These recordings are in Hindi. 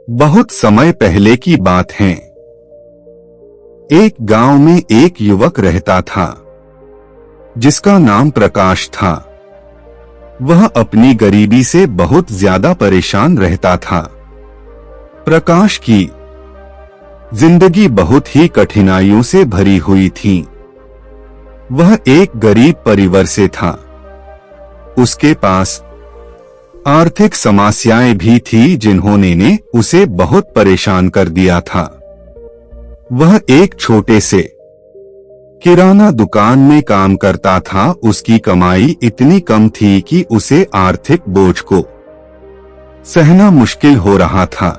बहुत समय पहले की बात है। एक गांव में एक युवक रहता था जिसका नाम प्रकाश था। वह अपनी गरीबी से बहुत ज्यादा परेशान रहता था। प्रकाश की जिंदगी बहुत ही कठिनाइयों से भरी हुई थी। वह एक गरीब परिवार से था। उसके पास आर्थिक समस्याएं भी थी जिन्होंने ने उसे बहुत परेशान कर दिया था। वह एक छोटे से किराना दुकान में काम करता था। उसकी कमाई इतनी कम थी कि उसे आर्थिक बोझ को सहना मुश्किल हो रहा था।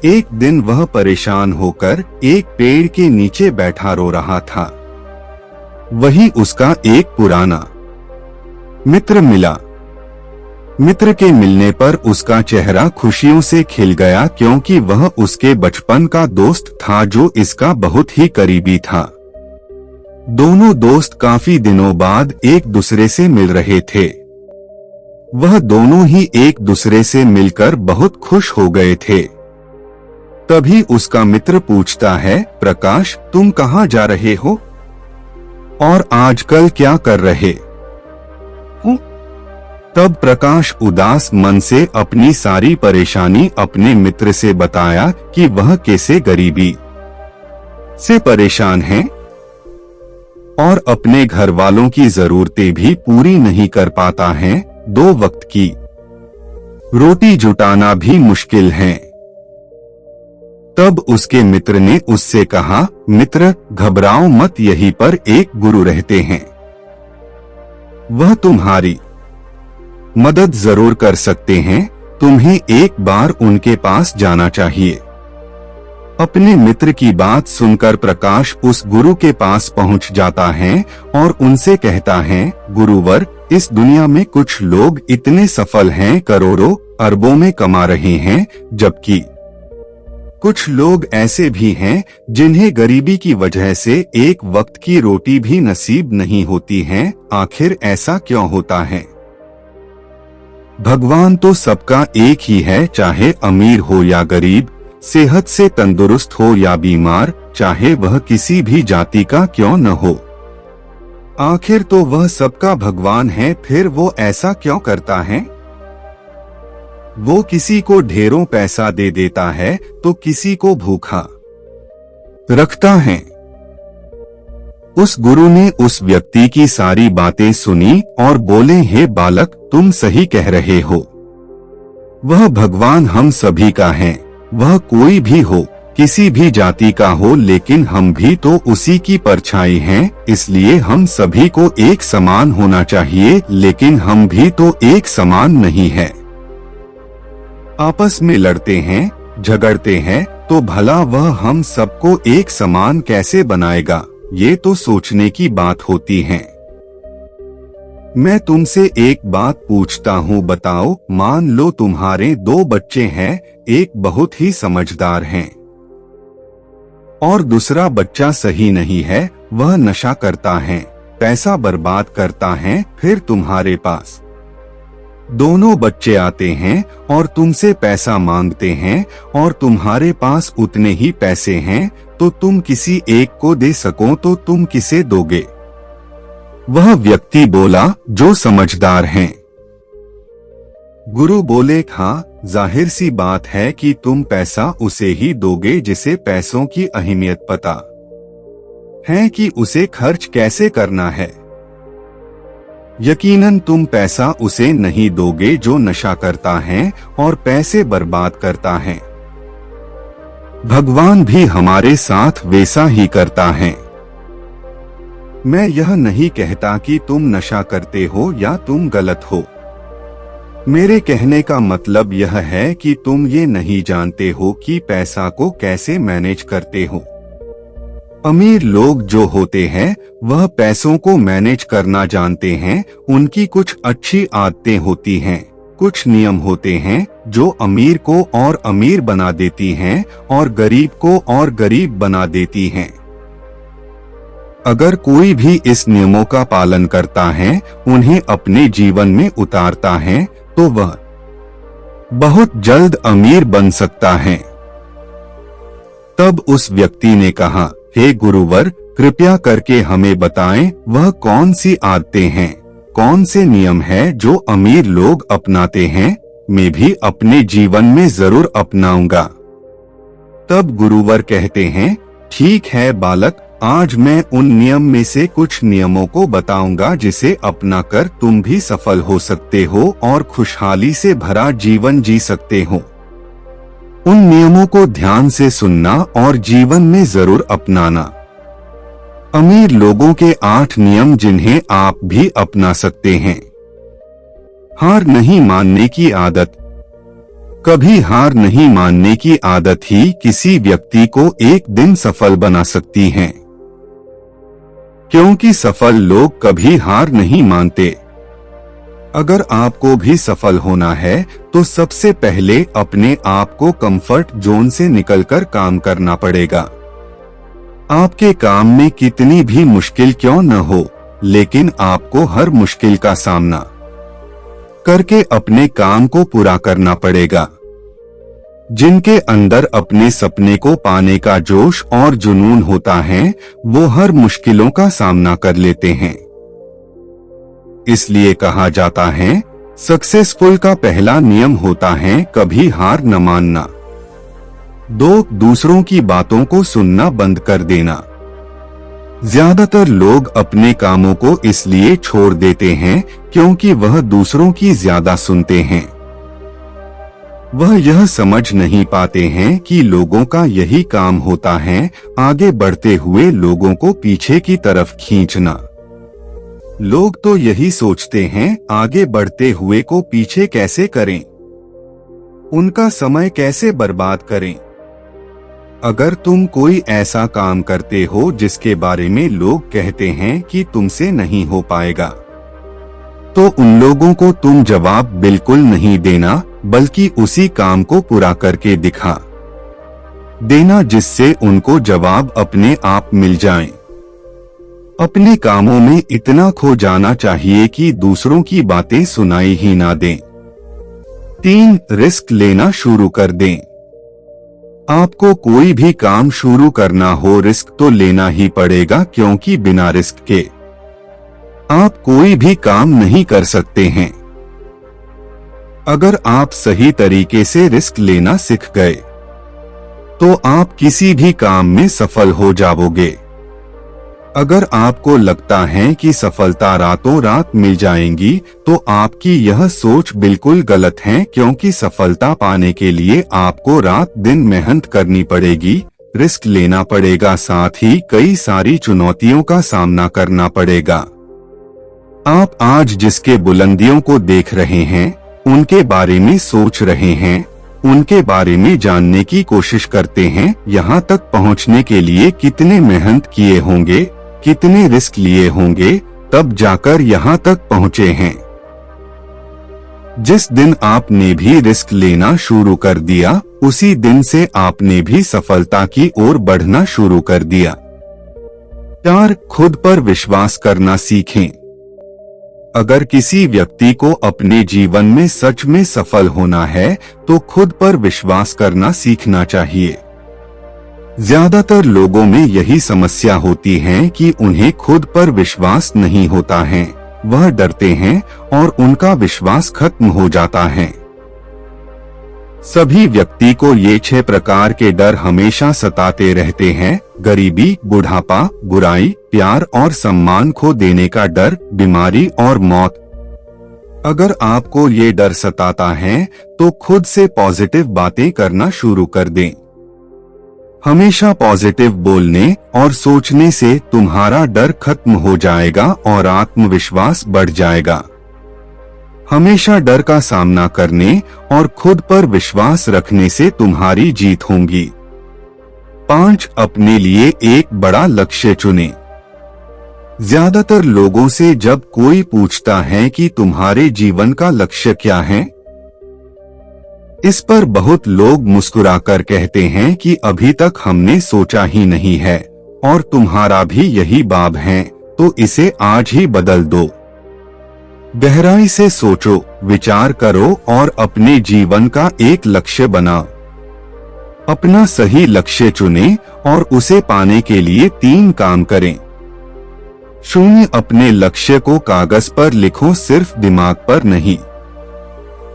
एक दिन वह परेशान होकर एक पेड़ के नीचे बैठा रो रहा था। वही उसका एक पुराना मित्र मिला। मित्र के मिलने पर उसका चेहरा खुशियों से खिल गया, क्योंकि वह उसके बचपन का दोस्त था जो इसका बहुत ही करीबी था। दोनों दोस्त काफी दिनों बाद एक दूसरे से मिल रहे थे। वह दोनों ही एक दूसरे से मिलकर बहुत खुश हो गए थे। तभी उसका मित्र पूछता है, प्रकाश, तुम कहाँ जा रहे हो और आजकल क्या कर रहे हो? तब प्रकाश उदास मन से अपनी सारी परेशानी अपने मित्र से बताया कि वह कैसे गरीबी से परेशान है और अपने घर वालों की जरूरतें भी पूरी नहीं कर पाता है। 2 वक्त की रोटी जुटाना भी मुश्किल है। तब उसके मित्र ने उससे कहा, मित्र, घबराओ मत, यहीं पर एक गुरु रहते हैं। वह तुम्हारी मदद जरूर कर सकते हैं। तुम्हें एक बार उनके पास जाना चाहिए। अपने मित्र की बात सुनकर प्रकाश उस गुरु के पास पहुंच जाता है और उनसे कहता है, गुरुवर, इस दुनिया में कुछ लोग इतने सफल हैं, करोड़ों अरबों में कमा रहे हैं, जबकि कुछ लोग ऐसे भी हैं जिन्हें गरीबी की वजह से एक वक्त की रोटी भी नसीब नहीं होती है। आखिर ऐसा क्यों होता है? भगवान तो सबका एक ही है, चाहे अमीर हो या गरीब, सेहत से तंदुरुस्त हो या बीमार, चाहे वह किसी भी जाति का क्यों न हो। आखिर तो वह सबका भगवान है। फिर वो ऐसा क्यों करता है? वो किसी को ढेरों पैसा दे देता है तो किसी को भूखा रखता है। उस गुरु ने उस व्यक्ति की सारी बातें सुनी और बोले, हे बालक, तुम सही कह रहे हो। वह भगवान हम सभी का है। वह कोई भी हो, किसी भी जाति का हो, लेकिन हम भी तो उसी की परछाई हैं। इसलिए हम सभी को एक समान होना चाहिए, लेकिन हम भी तो एक समान नहीं है। आपस में लड़ते हैं, झगड़ते हैं, तो भला वह हम सबको एक समान कैसे बनाएगा? ये तो सोचने की बात होती है। मैं तुमसे एक बात पूछता हूँ, बताओ, मान लो तुम्हारे 2 बच्चे हैं, एक बहुत ही समझदार है और दूसरा बच्चा सही नहीं है, वह नशा करता है, पैसा बर्बाद करता है। फिर तुम्हारे पास दोनों बच्चे आते हैं और तुमसे पैसा मांगते हैं और तुम्हारे पास उतने ही पैसे हैं, तो तुम किसी एक को दे सको तो तुम किसे दोगे? वह व्यक्ति बोला, जो समझदार हैं। गुरु बोले, हाँ, जाहिर सी बात है कि तुम पैसा उसे ही दोगे जिसे पैसों की अहमियत पता है कि उसे खर्च कैसे करना है। यकीनन तुम पैसा उसे नहीं दोगे जो नशा करता है और पैसे बर्बाद करता है। भगवान भी हमारे साथ वैसा ही करता है। मैं यह नहीं कहता कि तुम नशा करते हो या तुम गलत हो। मेरे कहने का मतलब यह है कि तुम ये नहीं जानते हो कि पैसा को कैसे मैनेज करते हो। अमीर लोग जो होते हैं वह पैसों को मैनेज करना जानते हैं। उनकी कुछ अच्छी आदतें होती हैं, कुछ नियम होते हैं जो अमीर को और अमीर बना देती हैं और गरीब को और गरीब बना देती हैं। अगर कोई भी इस नियमों का पालन करता है, उन्हें अपने जीवन में उतारता है, तो वह बहुत जल्द अमीर बन सकता है। तब उस व्यक्ति ने कहा, हे गुरुवर, कृपया करके हमें बताएं वह कौन सी आदतें हैं, कौन से नियम है जो अमीर लोग अपनाते हैं, मैं भी अपने जीवन में जरूर अपनाऊंगा। तब गुरुवर कहते हैं, ठीक है बालक, आज मैं उन नियम में से कुछ नियमों को बताऊंगा जिसे अपनाकर तुम भी सफल हो सकते हो और खुशहाली से भरा जीवन जी सकते हो। उन नियमों को ध्यान से सुनना और जीवन में जरूर अपनाना। अमीर लोगों के 8 नियम जिन्हें आप भी अपना सकते हैं। हार नहीं मानने की आदत। कभी हार नहीं मानने की आदत ही किसी व्यक्ति को एक दिन सफल बना सकती है, क्योंकि सफल लोग कभी हार नहीं मानते। अगर आपको भी सफल होना है तो सबसे पहले अपने आप को कंफर्ट जोन से निकलकर काम करना पड़ेगा। आपके काम में कितनी भी मुश्किल क्यों न हो, लेकिन आपको हर मुश्किल का सामना करके अपने काम को पूरा करना पड़ेगा। जिनके अंदर अपने सपने को पाने का जोश और जुनून होता है, वो हर मुश्किलों का सामना कर लेते हैं। इसलिए कहा जाता है, सक्सेसफुल का पहला नियम होता है कभी हार न मानना। दूसरों की बातों को सुनना बंद कर देना। ज्यादातर लोग अपने कामों को इसलिए छोड़ देते हैं क्योंकि वह दूसरों की ज्यादा सुनते हैं। वह यह समझ नहीं पाते हैं कि लोगों का यही काम होता है, आगे बढ़ते हुए लोगों को पीछे की तरफ खींचना। लोग तो यही सोचते हैं, आगे बढ़ते हुए को पीछे कैसे करें, उनका समय कैसे बर्बाद करें। अगर तुम कोई ऐसा काम करते हो जिसके बारे में लोग कहते हैं कि तुमसे नहीं हो पाएगा, तो उन लोगों को तुम जवाब बिल्कुल नहीं देना, बल्कि उसी काम को पूरा करके दिखा देना जिससे उनको जवाब अपने आप मिल जाएं। अपने कामों में इतना खो जाना चाहिए कि दूसरों की बातें सुनाई ही ना दें। 3. रिस्क लेना शुरू कर दें। आपको कोई भी काम शुरू करना हो, रिस्क तो लेना ही पड़ेगा, क्योंकि बिना रिस्क के आप कोई भी काम नहीं कर सकते हैं। अगर आप सही तरीके से रिस्क लेना सीख गए तो आप किसी भी काम में सफल हो जाओगे। अगर आपको लगता है कि सफलता रातों रात मिल जाएंगी, तो आपकी यह सोच बिल्कुल गलत है, क्योंकि सफलता पाने के लिए आपको रात दिन मेहनत करनी पड़ेगी, रिस्क लेना पड़ेगा, साथ ही कई सारी चुनौतियों का सामना करना पड़ेगा। आप आज जिसके बुलंदियों को देख रहे हैं, उनके बारे में सोच रहे हैं, उनके बारे में जानने की कोशिश करते हैं, यहाँ तक पहुँचने के लिए कितने मेहनत किए होंगे, कितने रिस्क लिए होंगे, तब जाकर यहाँ तक पहुँचे हैं। जिस दिन आपने भी रिस्क लेना शुरू कर दिया, उसी दिन से आपने भी सफलता की ओर बढ़ना शुरू कर दिया। 4. खुद पर विश्वास करना सीखें। अगर किसी व्यक्ति को अपने जीवन में सच में सफल होना है तो खुद पर विश्वास करना सीखना चाहिए। ज्यादातर लोगों में यही समस्या होती है कि उन्हें खुद पर विश्वास नहीं होता है, वह डरते हैं और उनका विश्वास खत्म हो जाता है। सभी व्यक्ति को ये 6 प्रकार के डर हमेशा सताते रहते हैं: गरीबी, बुढ़ापा, बुराई, प्यार और सम्मान खो देने का डर, बीमारी और मौत। अगर आपको ये डर सताता है तो खुद से पॉजिटिव बातें करना शुरू कर दें। हमेशा पॉजिटिव बोलने और सोचने से तुम्हारा डर खत्म हो जाएगा और आत्मविश्वास बढ़ जाएगा। हमेशा डर का सामना करने और खुद पर विश्वास रखने से तुम्हारी जीत होगी। 5. अपने लिए एक बड़ा लक्ष्य चुनें। ज्यादातर लोगों से जब कोई पूछता है कि तुम्हारे जीवन का लक्ष्य क्या है, इस पर बहुत लोग मुस्कुराकर कहते हैं कि अभी तक हमने सोचा ही नहीं है और तुम्हारा भी यही बाब है, तो इसे आज ही बदल दो। गहराई से सोचो, विचार करो और अपने जीवन का एक लक्ष्य बनाओ। अपना सही लक्ष्य चुनें और उसे पाने के लिए 3 काम करें। 0 अपने लक्ष्य को कागज पर लिखो, सिर्फ दिमाग पर नहीं।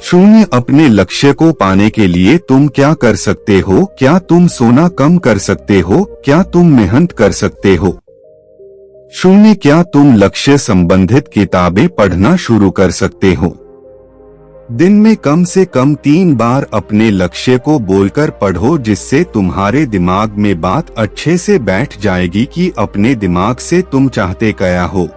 0 अपने लक्ष्य को पाने के लिए तुम क्या कर सकते हो? क्या तुम सोना कम कर सकते हो? क्या तुम मेहनत कर सकते हो? 0 क्या तुम लक्ष्य संबंधित किताबें पढ़ना शुरू कर सकते हो? दिन में कम से कम 3 बार अपने लक्ष्य को बोलकर पढ़ो, जिससे तुम्हारे दिमाग में बात अच्छे से बैठ जाएगी कि अपने दिमाग से तुम चाहते क्या हो।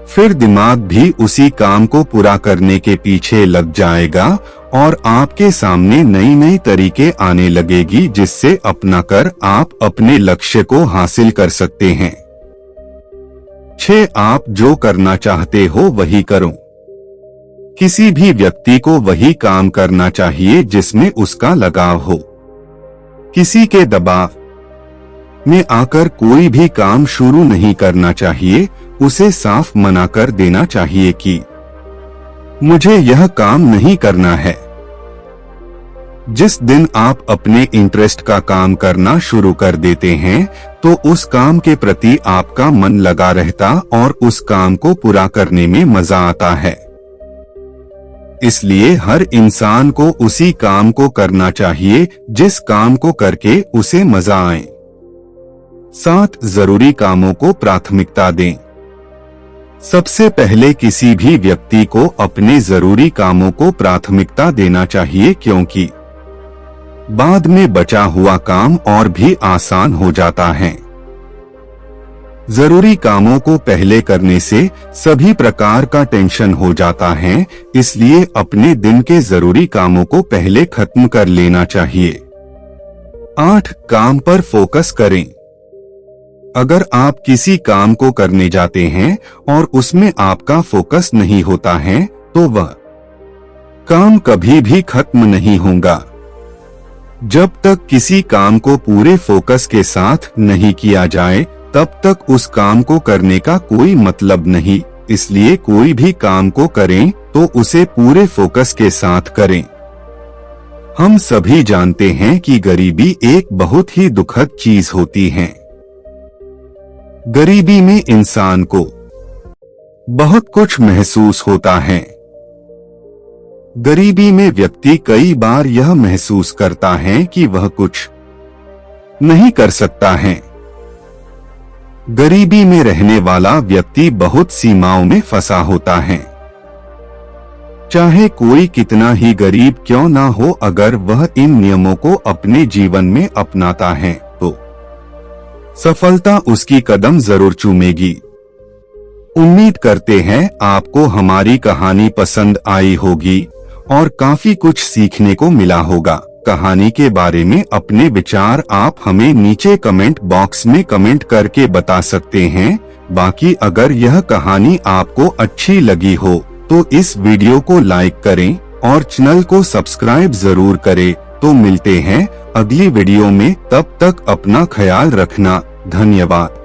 फिर दिमाग भी उसी काम को पूरा करने के पीछे लग जाएगा और आपके सामने नई नई तरीके आने लगेगी, जिससे अपना कर आप अपने लक्ष्य को हासिल कर सकते हैं। 6 आप जो करना चाहते हो वही करो। किसी भी व्यक्ति को वही काम करना चाहिए जिसमें उसका लगाव हो। किसी के दबाव में आकर कोई भी काम शुरू नहीं करना चाहिए। उसे साफ मना कर देना चाहिए कि मुझे यह काम नहीं करना है। जिस दिन आप अपने इंटरेस्ट का काम करना शुरू कर देते हैं, तो उस काम के प्रति आपका मन लगा रहता और उस काम को पूरा करने में मजा आता है। इसलिए हर इंसान को उसी काम को करना चाहिए जिस काम को करके उसे मजा आए। 7 जरूरी कामों को प्राथमिकता दें। सबसे पहले किसी भी व्यक्ति को अपने जरूरी कामों को प्राथमिकता देना चाहिए, क्योंकि बाद में बचा हुआ काम और भी आसान हो जाता है। जरूरी कामों को पहले करने से सभी प्रकार का टेंशन हो जाता है, इसलिए अपने दिन के जरूरी कामों को पहले खत्म कर लेना चाहिए। 8 काम पर फोकस करें। अगर आप किसी काम को करने जाते हैं और उसमें आपका फोकस नहीं होता है, तो वह काम कभी भी खत्म नहीं होगा। जब तक किसी काम को पूरे फोकस के साथ नहीं किया जाए, तब तक उस काम को करने का कोई मतलब नहीं। इसलिए कोई भी काम को करें तो उसे पूरे फोकस के साथ करें। हम सभी जानते हैं कि गरीबी एक बहुत ही दुखद चीज होती है। गरीबी में इंसान को बहुत कुछ महसूस होता है। गरीबी में व्यक्ति कई बार यह महसूस करता है कि वह कुछ नहीं कर सकता है। गरीबी में रहने वाला व्यक्ति बहुत सीमाओं में फंसा होता है। चाहे कोई कितना ही गरीब क्यों ना हो, अगर वह इन नियमों को अपने जीवन में अपनाता है तो सफलता उसकी कदम जरूर चूमेगी। उम्मीद करते हैं आपको हमारी कहानी पसंद आई होगी और काफी कुछ सीखने को मिला होगा। कहानी के बारे में अपने विचार आप हमें नीचे कमेंट बॉक्स में कमेंट करके बता सकते हैं। बाकी अगर यह कहानी आपको अच्छी लगी हो तो इस वीडियो को लाइक करें और चैनल को सब्सक्राइब जरूर करें। तो मिलते हैं अगली वीडियो में, तब तक अपना ख्याल रखना। धन्यवाद।